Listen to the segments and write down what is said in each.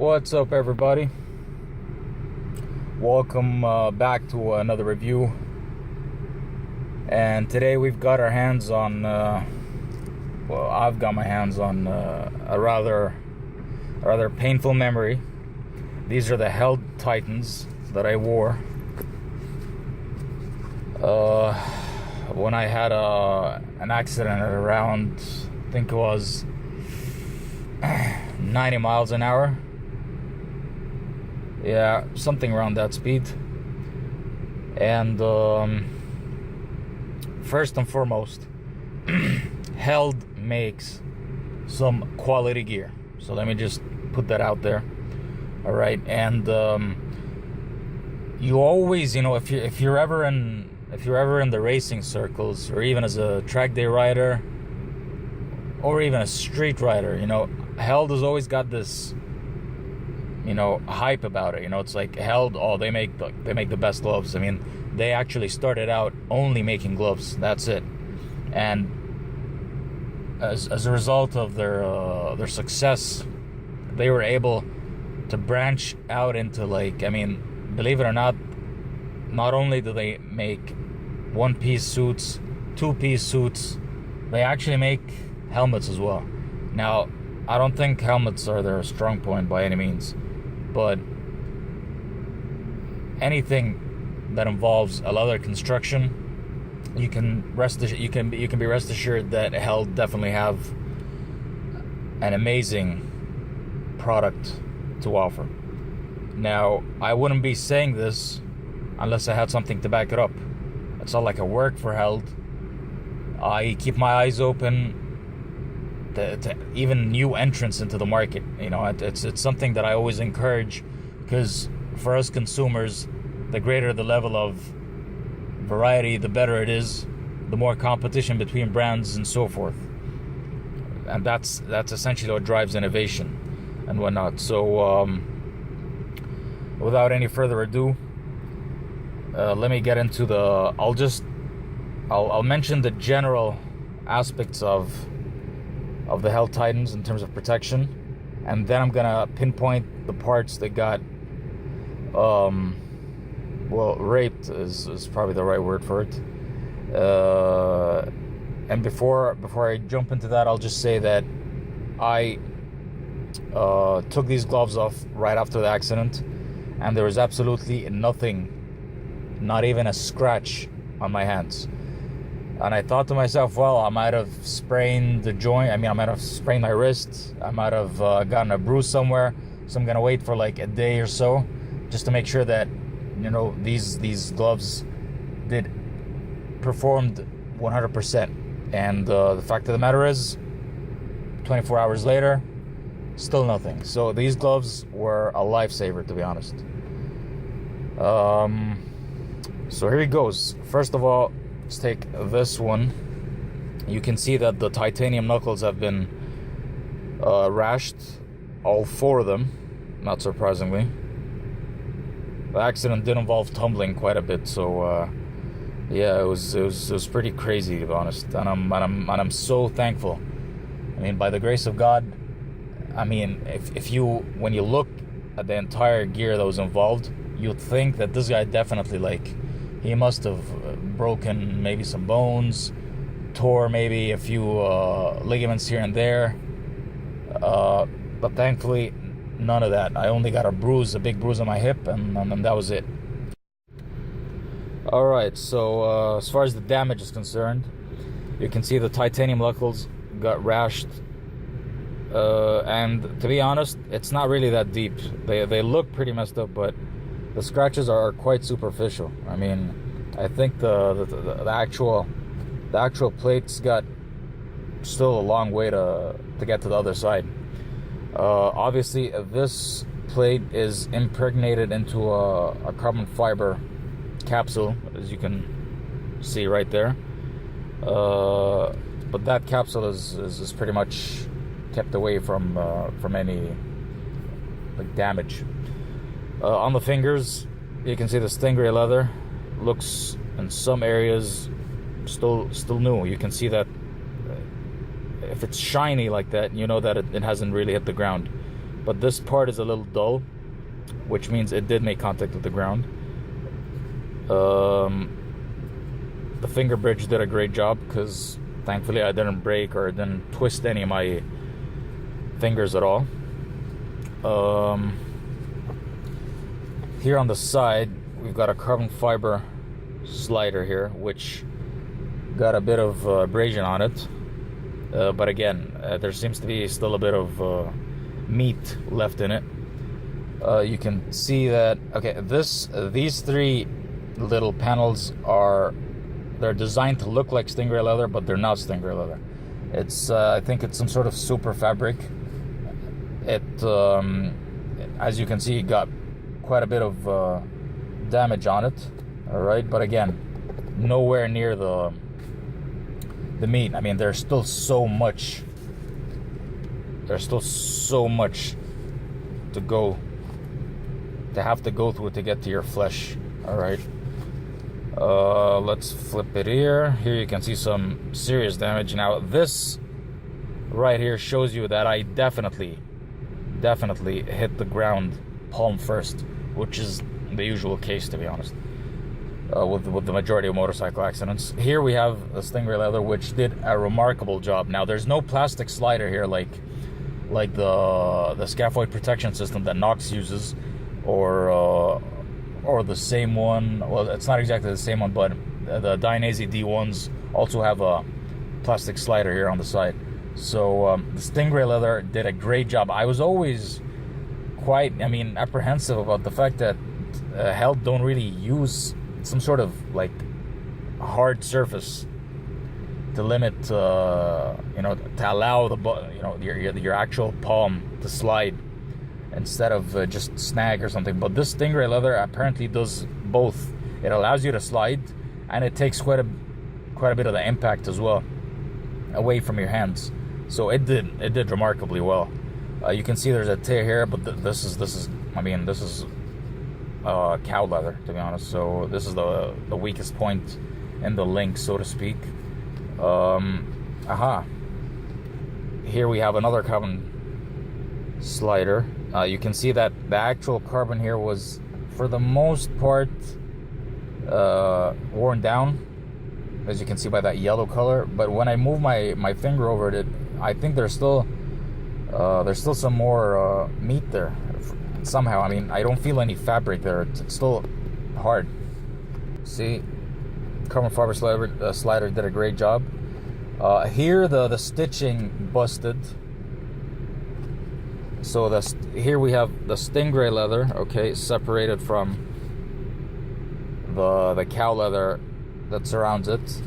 What's up, everybody? Welcome back to another review. And today we've got our hands on I've got my hands on a rather painful memory. These are the Held Titans that I wore when I had an accident at around, I think it was 90 miles an hour. Yeah, something around that speed. And first and foremost, Held makes some quality gear. So let me just put that out there. All right, and you always, if you're ever in the racing circles, or even as a track day rider, or even a street rider, Held has always got this, hype about it. It's like Held, they make the best gloves. I mean, they actually started out only making gloves. That's it. And as a result of their success, they were able to branch out into, believe it or not only do they make one-piece suits, two-piece suits, they actually make helmets as well. Now, I don't think helmets are their strong point by any means, but anything that involves a leather construction, you can be rest assured that Held definitely have an amazing product to offer. Now, I wouldn't be saying this unless I had something to back it up. It's not like I work for Held. I keep my eyes open to even new entrants into the market. It's something that I always encourage, because for us consumers, the greater the level of variety, the better it is, the more competition between brands and so forth. And that's essentially what drives innovation and whatnot. So without any further ado, let me get into I'll mention the general aspects of the Held Titans in terms of protection, and then I'm gonna pinpoint the parts that got raped is probably the right word for it. And before I jump into that, I'll just say that I took these gloves off right after the accident, and there was absolutely nothing, not even a scratch on my hands. And I thought to myself, well, I might have sprained the joint. I might have sprained my wrist. I might have gotten a bruise somewhere. So I'm going to wait for like a day or so just to make sure that, these gloves performed 100%. And the fact of the matter is, 24 hours later, still nothing. So these gloves were a lifesaver, to be honest. So here it goes. First of all, let's take this one. You can see that the titanium knuckles have been rashed, all four of them, not surprisingly. The accident did involve tumbling quite a bit, so yeah, it was pretty crazy, to be honest. And I'm so thankful. By the grace of God, when you look at the entire gear that was involved, you'd think that this guy definitely, he must have broken maybe some bones, tore maybe a few ligaments here and there, but thankfully none of that. I only got a big bruise on my hip, and that was it. Alright, so as far as the damage is concerned, you can see the titanium knuckles got rashed, and to be honest, it's not really that deep. They look pretty messed up, but the scratches are quite superficial. I think the actual plates got still a long way to get to the other side. Obviously, this plate is impregnated into a carbon fiber capsule, as you can see right there. But that capsule is pretty much kept away from any damage. On the fingers, you can see the stingray leather looks in some areas still new. You can see that if it's shiny like that, you know that it hasn't really hit the ground. but this part is a little dull, which means it did make contact with the ground. The finger bridge did a great job, because thankfully I didn't break or didn't twist any of my fingers at all. Here on the side, we've got a carbon fiber slider here, which got a bit of abrasion on it. But again, there seems to be still a bit of meat left in it. You can see that, okay, these three little panels they're designed to look like stingray leather, but they're not stingray leather. It's I think it's some sort of super fabric. It as you can see, it got quite a bit of damage on it. All right, but again, nowhere near the meat. I mean, there's still so much to have to go through to get to your flesh. All right, let's flip it here. Here you can see some serious damage. Now this right here shows you that I definitely hit the ground palm first, which is the usual case, to be honest, with the majority of motorcycle accidents. Here we have a stingray leather, which did a remarkable job. Now there's no plastic slider here like the scaphoid protection system that Nox uses, or the same one. Well, it's not exactly the same one, but the Dainese D1s also have a plastic slider here on the side. So the stingray leather did a great job. I was always quite, apprehensive about the fact that Held don't really use some sort of like hard surface to limit, to allow your actual palm to slide instead of just snag or something. But this stingray leather apparently does both. It allows you to slide, and it takes quite a bit of the impact as well away from your hands. So it did remarkably well. You can see there's a tear here, but this is cow leather, to be honest. So this is the weakest point in the link, so to speak. Here we have another carbon slider. You can see that the actual carbon here was, for the most part, worn down, as you can see by that yellow color. But when I move my finger over it, I think there's still some more meat there somehow. I don't feel any fabric there. It's still hard. See, carbon fiber slider did a great job. Here the stitching busted. So here we have the stingray leather, okay, separated from the cow leather that surrounds it,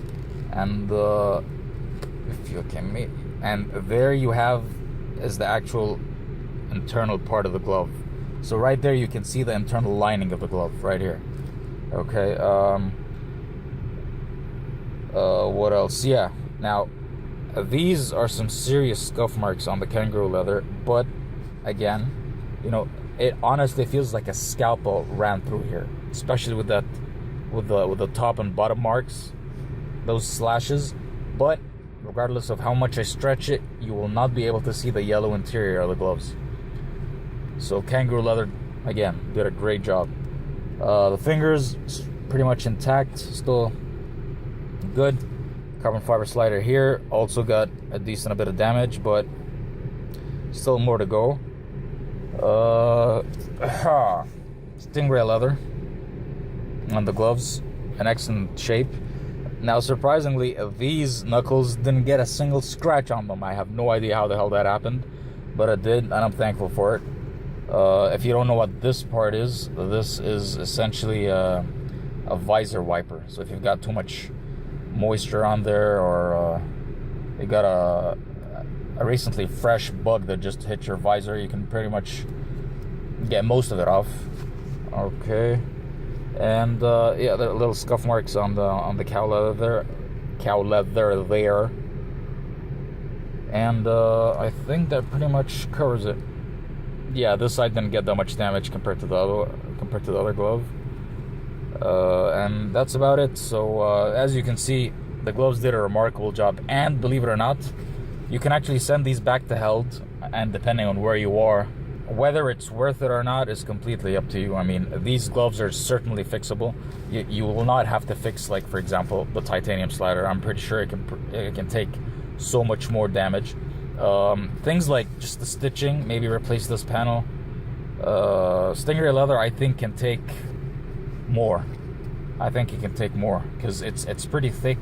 and if you can meet, and there you have is the actual internal part of the glove. So right there you can see the internal lining of the glove right here. Okay. What else? Yeah. Now, these are some serious scuff marks on the kangaroo leather, but again, it honestly feels like a scalpel ran through here, especially with the top and bottom marks, those slashes. But regardless of how much I stretch it, you will not be able to see the yellow interior of the gloves. So kangaroo leather, again, did a great job. The fingers pretty much intact, still good. Carbon fiber slider here also got a decent bit of damage, but still more to go. Stingray leather on the gloves, in excellent shape. Now, surprisingly, these knuckles didn't get a single scratch on them. I have no idea how the hell that happened, but it did, and I'm thankful for it. If you don't know what this part is, this is essentially a visor wiper. So if you've got too much moisture on there, or you got a recently fresh bug that just hit your visor, you can pretty much get most of it off. Okay. And yeah, there are little scuff marks on the cow leather there, and I think that pretty much covers it. Yeah, this side didn't get that much damage compared to the other glove, and that's about it. So as you can see, the gloves did a remarkable job, and believe it or not, you can actually send these back to Held, and depending on where you are Whether it's worth it or not is completely up to you. I mean, these gloves are certainly fixable. You will not have to fix, like, for example, the titanium slider. I'm pretty sure it can take so much more damage. Things like just the stitching, maybe replace this panel. Stingray leather, I think, can take more. I think it can take more because it's pretty thick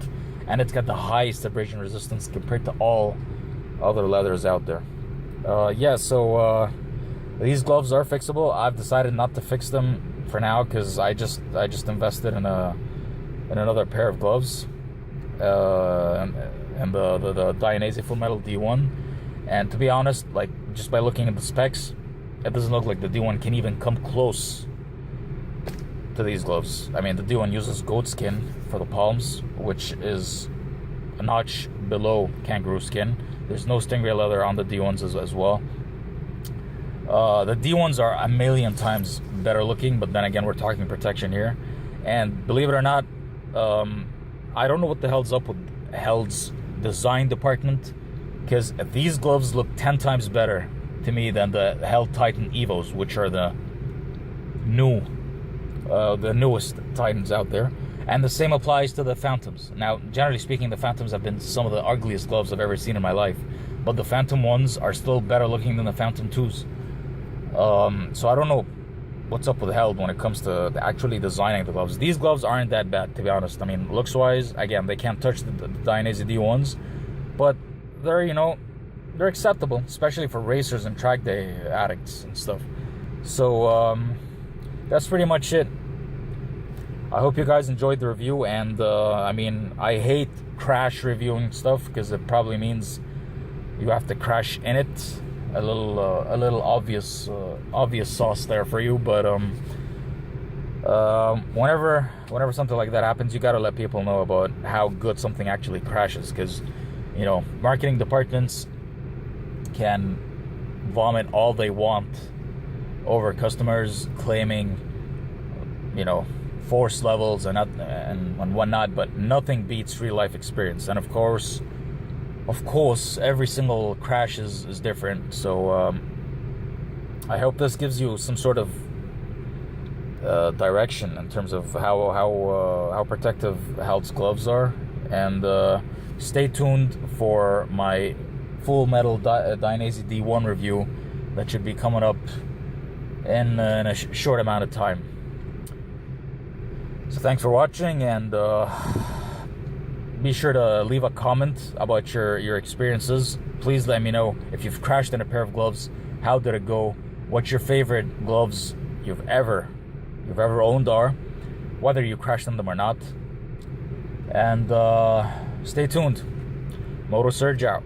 and it's got the highest abrasion resistance compared to all other leathers out there. These gloves are fixable. I've decided not to fix them for now because I just invested in another pair of gloves, and the Dainese Full Metal D1. And to be honest, like, just by looking at the specs, it doesn't look like the D1 can even come close to these gloves. I mean, the D1 uses goat skin for the palms, which is a notch below kangaroo skin. There's no stingray leather on the D1s as well. The D1s are a million times better looking, but then again, we're talking protection here. And believe it or not, I don't know what the hell's up with Held's design department, because these gloves look 10 times better to me than the Held Titan Evos, which are the newest Titans out there. And the same applies to the Phantoms. Now, generally speaking, the Phantoms have been some of the ugliest gloves I've ever seen in my life, but the Phantom ones are still better looking than the Phantom 2s. So I don't know what's up with Held when it comes to actually designing the gloves. These gloves aren't that bad, to be honest. I mean, looks wise, again, they can't touch the Dainese D1s, but they're, you know, they're acceptable, especially for racers and track day addicts and stuff. So that's pretty much it. I hope you guys enjoyed the review, and I mean, I hate crash reviewing stuff because it probably means you have to crash in it. A little obvious sauce there for you, but whenever something like that happens, you gotta let people know about how good something actually crashes, because, you know, marketing departments can vomit all they want over customers claiming, you know, force levels and whatnot, but nothing beats real life experience. And of course, every single crash is different. So I hope this gives you some sort of direction in terms of how protective Held's gloves are. And stay tuned for my Full Metal Dainese D1 review that should be coming up in a short amount of time. So thanks for watching, and be sure to leave a comment about your experiences. Please let me know if you've crashed in a pair of gloves. How did it go? What your favorite gloves you've ever owned are, whether you crashed in them or not. And stay tuned. Moto Surge out.